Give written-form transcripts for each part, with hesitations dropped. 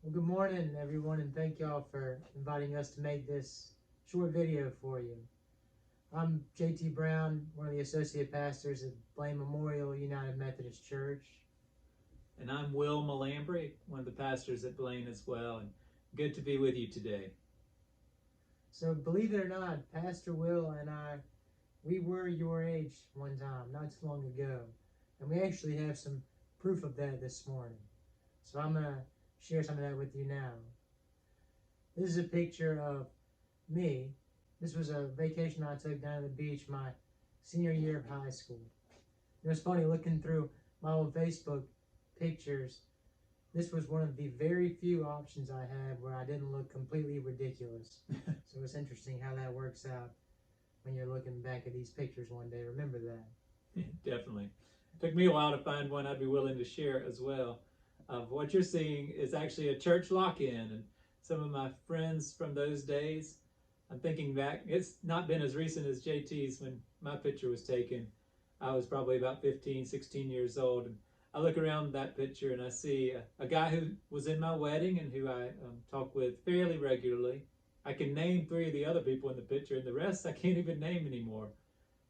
Well, good morning, everyone, and thank y'all for inviting us to make this short video for you. I'm JT Brown, one of the associate pastors at Blaine Memorial United Methodist Church. And I'm Will Malambry, one of the pastors at Blaine as well, and good to be with you today. So, believe it or not, Pastor Will and I, we were your age one time, not too long ago, and we actually have some proof of that this morning. So, I'm going to share some of that with you now. This is a picture of me. This was a vacation I took down to the beach my senior year of high school. It was funny looking through my old Facebook pictures. This was one of the very few options I had where I didn't look completely ridiculous. So it's interesting how that works out when you're looking back at these pictures one day. Remember that. Definitely. It took me a while to find one I'd be willing to share as well. What you're seeing is actually a church lock-in, and some of my friends from those days, I'm thinking back, it's not been as recent as JT's when my picture was taken. I was probably about 15, 16 years old, and I look around that picture and I see a guy who was in my wedding and who I talk with fairly regularly. I can name three of the other people in the picture, and the rest I can't even name anymore.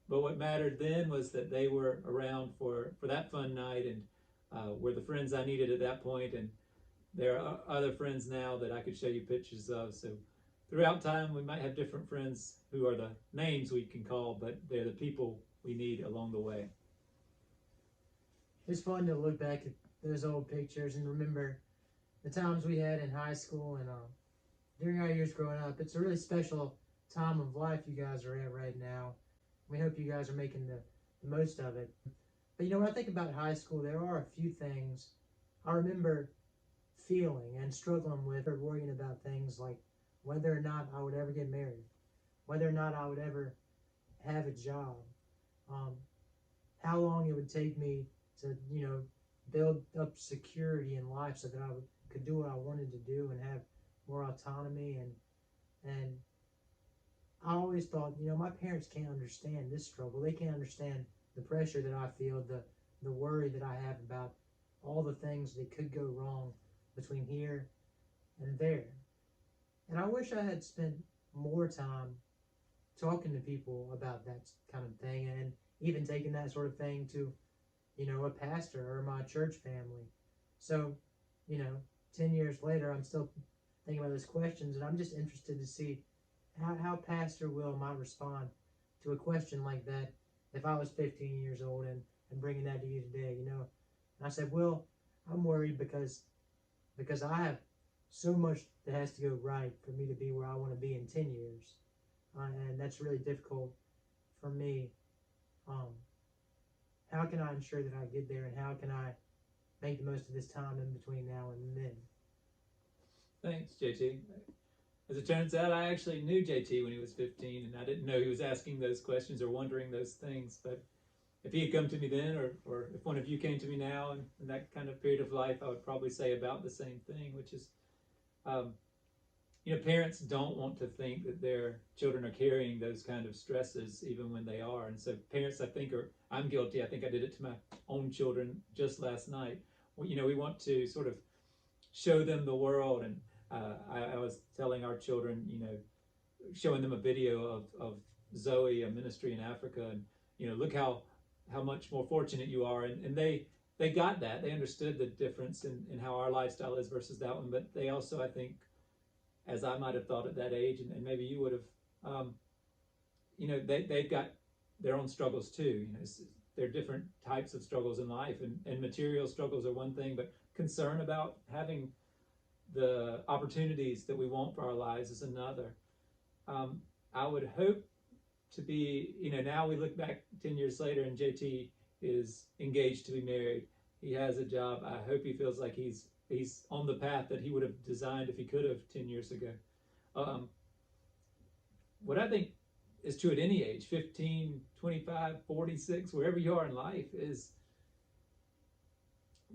But what mattered then was that they were around for that fun night and were the friends I needed at that point. And there are other friends now that I could show you pictures of. So throughout time, we might have different friends who are the names we can call, but they're the people we need along the way. It's fun to look back at those old pictures and remember the times we had in high school and during our years growing up. It's a really special time of life you guys are at right now. We hope you guys are making the most of it. But when I think about high school, there are a few things I remember feeling and struggling with, or worrying about things like whether or not I would ever get married, whether or not I would ever have a job, how long it would take me to, build up security in life so that could do what I wanted to do and have more autonomy. And I always thought, my parents can't understand this struggle. They can't understand the pressure that I feel, the worry that I have about all the things that could go wrong between here and there. And I wish I had spent more time talking to people about that kind of thing and even taking that sort of thing to, a pastor or my church family. So, 10 years later, I'm still thinking about those questions, and I'm just interested to see how Pastor Will might respond to a question like that if I was 15 years old and bringing that to you today, And I said, Will, I'm worried because I have so much that has to go right for me to be where I want to be in 10 years. And that's really difficult for me. How can I ensure that I get there, and how can I make the most of this time in between now and then? Thanks, JT. As it turns out, I actually knew JT when he was 15, and I didn't know he was asking those questions or wondering those things. But if he had come to me then, or if one of you came to me now in that kind of period of life, I would probably say about the same thing, which is, parents don't want to think that their children are carrying those kind of stresses even when they are. And so parents, I think, I'm guilty. I think I did it to my own children just last night. We want to sort of show them the world. And I was telling our children, showing them a video of Zoe, a ministry in Africa, and look how much more fortunate you are. And they got that. They understood the difference in how our lifestyle is versus that one. But they also, I think, as I might have thought at that age, and maybe you would have, they've got their own struggles too. There are different types of struggles in life, and material struggles are one thing, but concern about having the opportunities that we want for our lives is another. I would hope to be, now we look back 10 years later and JT is engaged to be married. He has a job. I hope he feels like he's on the path that he would have designed if he could have 10 years ago. What I think is true at any age, 15, 25, 46, wherever you are in life, is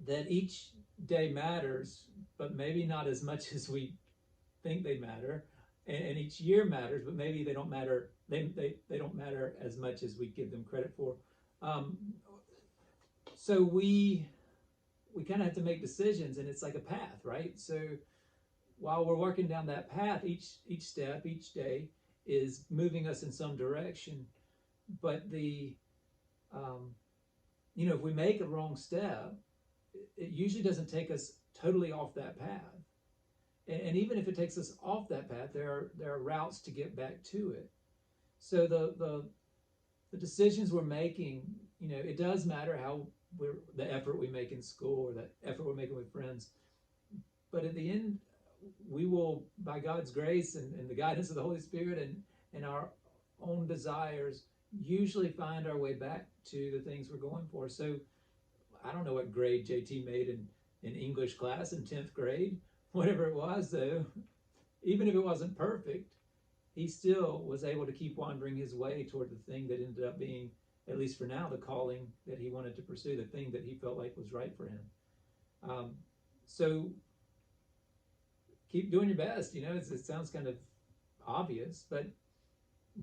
that each day matters, but maybe not as much as we think they matter. And each year matters, but maybe they don't matter. They don't matter as much as we give them credit for. So we kind of have to make decisions, and it's like a path, right? So while we're working down that path, each step, each day is moving us in some direction. But um, if we make a wrong step, it usually doesn't take us totally off that path. And even if it takes us off that path, there are routes to get back to it. So the decisions we're making, it does matter how the effort we make in school or the effort we're making with friends. But at the end, we will, by God's grace and the guidance of the Holy Spirit and our own desires, usually find our way back to the things we're going for. So I don't know what grade JT made in English class in 10th grade, whatever it was, though. Even if it wasn't perfect, he still was able to keep wandering his way toward the thing that ended up being, at least for now, the calling that he wanted to pursue, the thing that he felt like was right for him. So keep doing your best. It sounds kind of obvious, but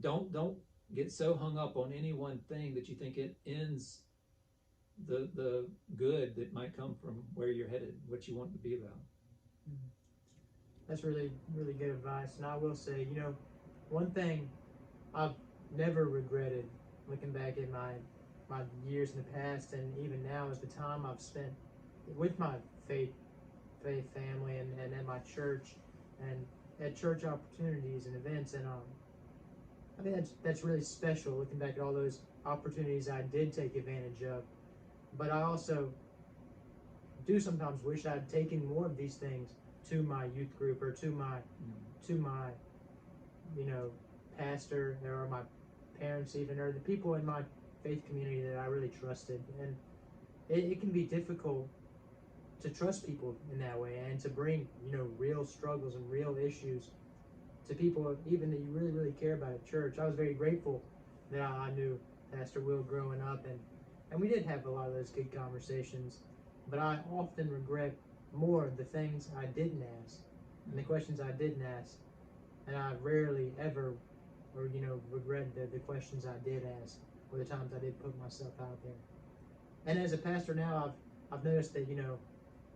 don't get so hung up on any one thing that you think it ends the good that might come from where you're headed, what you want to be about. That's really, really good advice. And I will say, one thing I've never regretted looking back at my years in the past and even now is the time I've spent with my faith family and at my church and at church opportunities and events. And I think that's really special, looking back at all those opportunities I did take advantage of. But I also do sometimes wish I'd taken more of these things to my youth group or to my pastor or my parents even, or the people in my faith community that I really trusted. And it can be difficult to trust people in that way and to bring real struggles and real issues to people even that you really, really care about at church. I was very grateful that I knew Pastor Will growing up, and we did have a lot of those good conversations, but I often regret more the things I didn't ask and the questions I didn't ask, and I rarely ever regret the questions I did ask or the times I did put myself out there. And as a pastor now, I've noticed that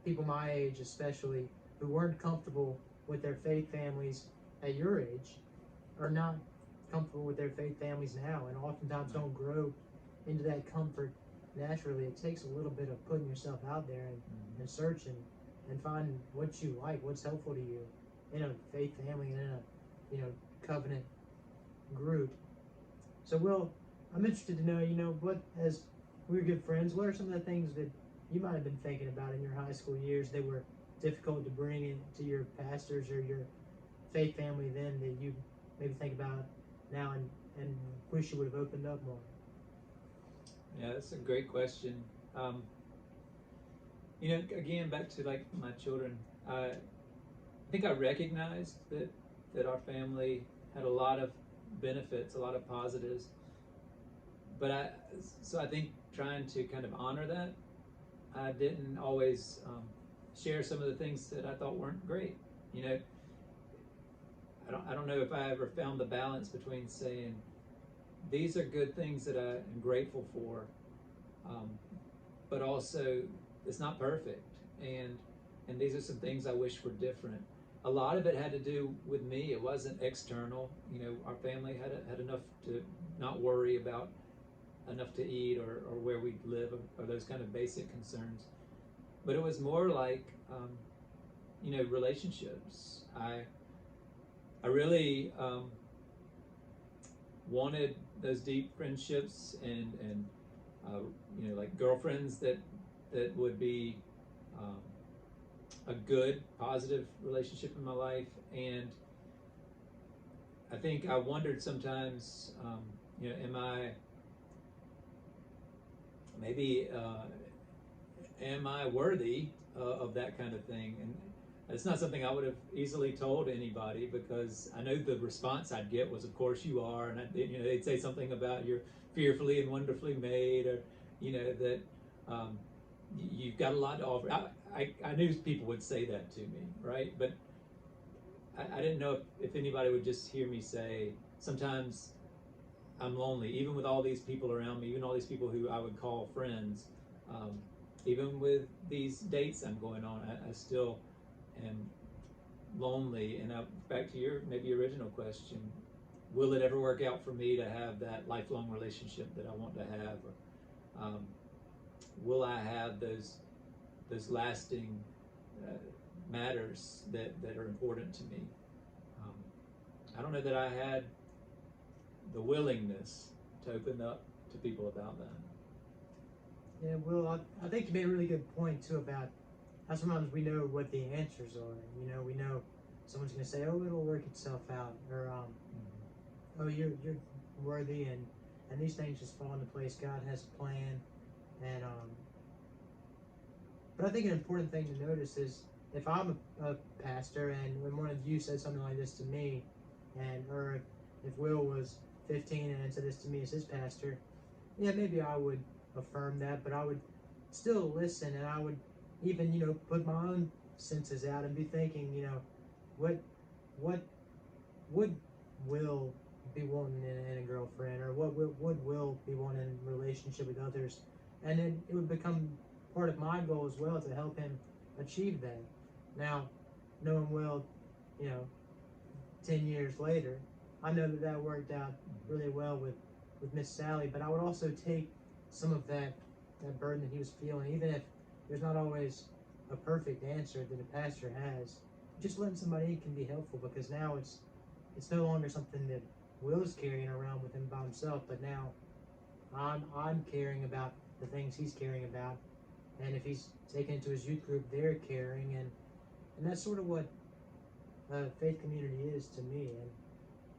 people my age especially who weren't comfortable with their faith families at your age are not comfortable with their faith families now, and oftentimes don't grow into that comfort naturally. It takes a little bit of putting yourself out there and searching and finding what you like, what's helpful to you in a faith family and in a covenant group. So Will, I'm interested to know, what, as we're good friends, what are some of the things that you might have been thinking about in your high school years that were difficult to bring into your pastors or your faith family then that you maybe think about now and wish you would have opened up more? Yeah, that's a great question. Again, back to like my children, I think I recognized that our family had a lot of benefits, a lot of positives. But I think trying to kind of honor that, I didn't always share some of the things that I thought weren't great. I don't know if I ever found the balance between saying these are good things that I am grateful for, but also it's not perfect, and these are some things I wish were different. A lot of it had to do with me. It wasn't external. Our family had enough to not worry about enough to eat or where we live or those kind of basic concerns. But it was more like, relationships. I really wanted those deep friendships and like girlfriends that would be a good, positive relationship in my life. And I think I wondered sometimes, am I worthy of that kind of thing? And it's not something I would have easily told anybody, because I know the response I'd get was, "Of course you are," and they'd say something about you're fearfully and wonderfully made, or that you've got a lot to offer. I knew people would say that to me, right? But I didn't know if anybody would just hear me say, sometimes I'm lonely, even with all these people around me, even all these people who I would call friends, even with these dates I'm going on, I still am lonely. And back to your maybe original question, will it ever work out for me to have that lifelong relationship that I want to have? Or, will I have those lasting matters that are important to me? Um, I don't know that I had the willingness to open up to people about that. Yeah, well, I think you made a really good point too about how sometimes we know what the answers are. You know, we know someone's going to say, "Oh, it'll work itself out," or "Oh, you're worthy," and these things just fall into place. God has a plan, and but I think an important thing to notice is if I'm a pastor and when one of you said something like this to me, and or if Will was 15 and said this to me as his pastor, yeah, maybe I would affirm that, but I would still listen, and I would even put my own senses out and be thinking, what what would Will be wanting in a girlfriend, or what would Will be wanting in a relationship with others, and then it would become part of my goal as well to help him achieve that. Now, knowing Will, you know, 10 years later, I know that worked out really well with Miss Sally, but I would also take some of that burden that he was feeling, even if there's not always a perfect answer that a pastor has. Just letting somebody in can be helpful, because now it's no longer something that Will's carrying around with him by himself, but now I'm caring about the things he's caring about, and if he's taken into his youth group, they're caring, and that's sort of what faith community is to me. And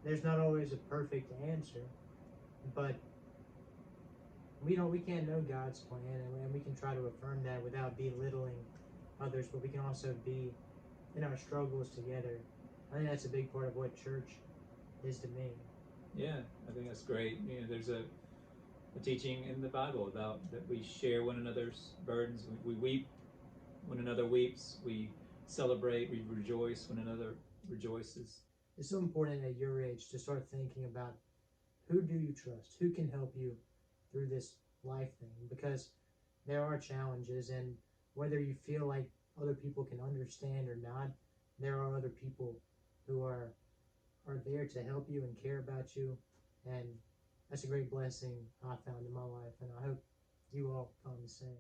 there's not always a perfect answer, but we can't know God's plan, and we can try to affirm that without belittling others, but we can also be in our struggles together. I think that's a big part of what church is to me. Yeah, I think that's great. There's a teaching in the Bible about that we share one another's burdens. We weep when another weeps. We celebrate. We rejoice when another rejoices. It's so important at your age to start thinking about who do you trust, who can help you through this life thing, because there are challenges, and whether you feel like other people can understand or not, there are other people who are there to help you and care about you, and that's a great blessing I found in my life, and I hope you all found the same.